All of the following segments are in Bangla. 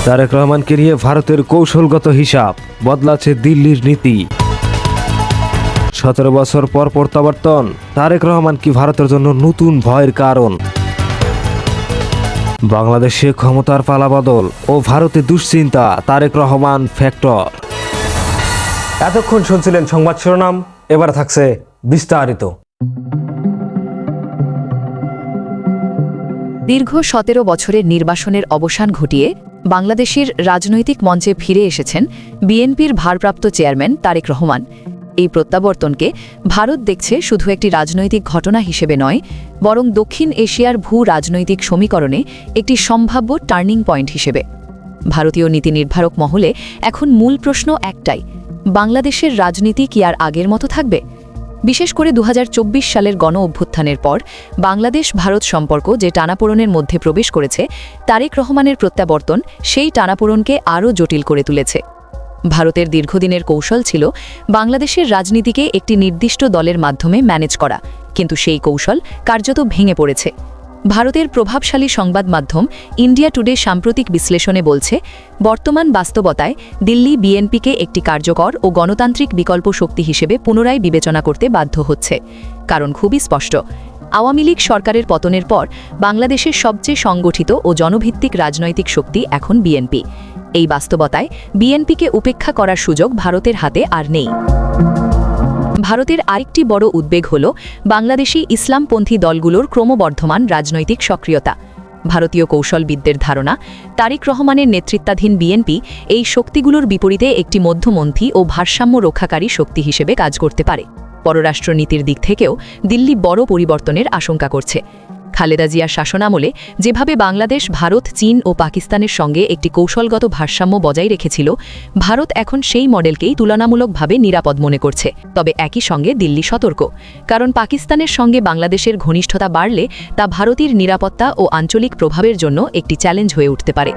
তারেক রহমানকে নিয়ে ভারতের কৌশলগত হিসাব, বদলাচ্ছে দিল্লির নীতি। 17 বছর পর প্রত্যাবর্তন, তারেক রহমান কি ভারতের জন্য নতুন ভয়ের কারণ? বাংলাদেশে ক্ষমতার পালাবদল ও ভারতে দুশ্চিন্তা, তারেক রহমান ফ্যাক্টর। এতক্ষণ শুনছিলেন সংবাদ শিরোনাম, এবার থাকছে বিস্তারিত। দীর্ঘ 17 বছরের নির্বাসনের অবসান ঘটিয়ে বাংলাদেশের রাজনৈতিক মঞ্চে ফিরে এসেছেন বিএনপির ভারপ্রাপ্ত চেয়ারম্যান তারেক রহমান। এই প্রত্যাবর্তনকে ভারত দেখছে শুধু একটি রাজনৈতিক ঘটনা হিসেবে নয়, বরং দক্ষিণ এশিয়ার ভূ রাজনৈতিক সমীকরণে একটি সম্ভাব্য টার্নিং পয়েন্ট হিসেবে। ভারতীয় নীতি নির্ধারক মহলে এখন মূল প্রশ্ন একটাই: বাংলাদেশের রাজনীতি কি আর আগের মতো থাকবে? বিশেষ করে 2024 সালের গণ অভ্যুত্থানের পর বাংলাদেশ ভারত সম্পর্ক যে টানাপোড়েনের মধ্যে প্রবেশ করেছে, তারেক রহমানের প্রত্যাবর্তন সেই টানাপোড়েনকে আরও জটিল করে তুলেছে। ভারতের দীর্ঘদিনের কৌশল ছিল বাংলাদেশের রাজনীতিকে একটি নির্দিষ্ট দলের মাধ্যমে ম্যানেজ করা, কিন্তু সেই কৌশল কার্যত ভেঙে পড়েছে। ভারতের প্রভাবশালী সংবাদ মাধ্যম ইন্ডিয়া টুডে সাম্প্রতিক বিশ্লেষণে বলছে, বর্তমান বাস্তবতায় দিল্লি বিএনপিকে একটি কার্যকর ও গণতান্ত্রিক বিকল্প শক্তি হিসেবে পুনরায় বিবেচনা করতে বাধ্য হচ্ছে। কারণ খুবই স্পষ্ট: আওয়ামী লীগ সরকারের পতনের পর বাংলাদেশের সবচেয়ে সংগঠিত ও জনভিত্তিক রাজনৈতিক শক্তি এখন বিএনপি। এই বাস্তবতায় বিএনপিকে উপেক্ষা করার সুযোগ ভারতের হাতে আর নেই। ভারতের আরেকটি বড় উদ্বেগ হল বাংলাদেশি ইসলামপন্থী দলগুলোর ক্রমবর্ধমান রাজনৈতিক সক্রিয়তা। ভারতীয় কৌশলবিদদের ধারণা, তারেক রহমানের নেতৃত্বাধীন বিএনপি এই শক্তিগুলোর বিপরীতে একটি মধ্যপন্থী ও ভারসাম্য রক্ষাকারী শক্তি হিসেবে কাজ করতে পারে। পররাষ্ট্রনীতির দিক থেকেও দিল্লি বড় পরিবর্তনের আশঙ্কা করছে। খালেদা জিয়ার শাসনামলে যেভাবে বাংলাদেশ ভারত, চীন ও পাকিস্তানের সঙ্গে একটি কৌশলগত ভারসাম্য বজায় রেখেছিল, ভারত এখন সেই মডেলকেই তুলনামূলকভাবে নিরাপদ মনে করছে। তবে একই সঙ্গে দিল্লি সতর্ক, কারণ পাকিস্তানের সঙ্গে বাংলাদেশের ঘনিষ্ঠতা বাড়লে তা ভারতের নিরাপত্তা ও আঞ্চলিক প্রভাবের জন্য একটি চ্যালেঞ্জ হয়ে উঠতে পারে।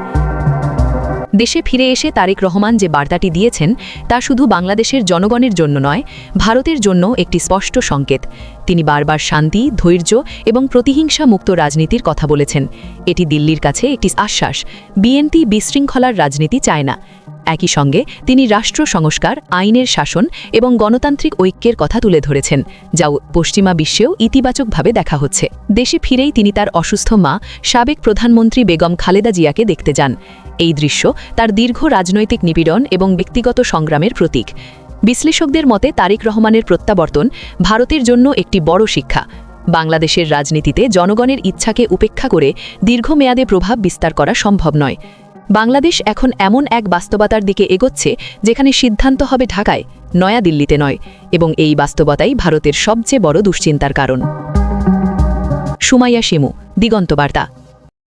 দেশে ফিরে এসে তারেক রহমান যে বার্তাটি দিয়েছেন, তা শুধু বাংলাদেশের জনগণের জন্য নয়, ভারতের জন্য একটি স্পষ্ট সংকেত। তিনি বারবার শান্তি, ধৈর্য এবং প্রতিহিংসা মুক্ত রাজনীতির কথা বলেছেন। এটি দিল্লির কাছে একটি আশ্বাস: বিএনপি বিশৃঙ্খলার রাজনীতি চায় না। একই সঙ্গে তিনি রাষ্ট্র সংস্কার, আইনের শাসন এবং গণতান্ত্রিক ঐক্যের কথা তুলে ধরেছেন, যা পশ্চিমা বিশ্বেও ইতিবাচকভাবে দেখা হচ্ছে। দেশে ফিরেই তিনি তার অসুস্থ মা, সাবেক প্রধানমন্ত্রী বেগম খালেদা জিয়াকে দেখতে যান। এই দৃশ্য তার দীর্ঘ রাজনৈতিক নিপীড়ন এবং ব্যক্তিগত সংগ্রামের প্রতীক। বিশ্লেষকদের মতে তারেক রহমানের প্রত্যাবর্তন ভারতের জন্য একটি বড় শিক্ষা। বাংলাদেশের রাজনীতিতে জনগণের ইচ্ছাকে উপেক্ষা করে দীর্ঘমেয়াদে প্রভাব বিস্তার করা সম্ভব নয়। বাংলাদেশ এখন এমন এক বাস্তবতার দিকে এগোচ্ছে যেখানে সিদ্ধান্ত হবে ঢাকায়, নয়াদিল্লিতে নয়, এবং এই বাস্তবতাই ভারতের সবচেয়ে বড় দুশ্চিন্তার কারণ। সুমাইয়া শিমু, দিগন্ত বার্তা।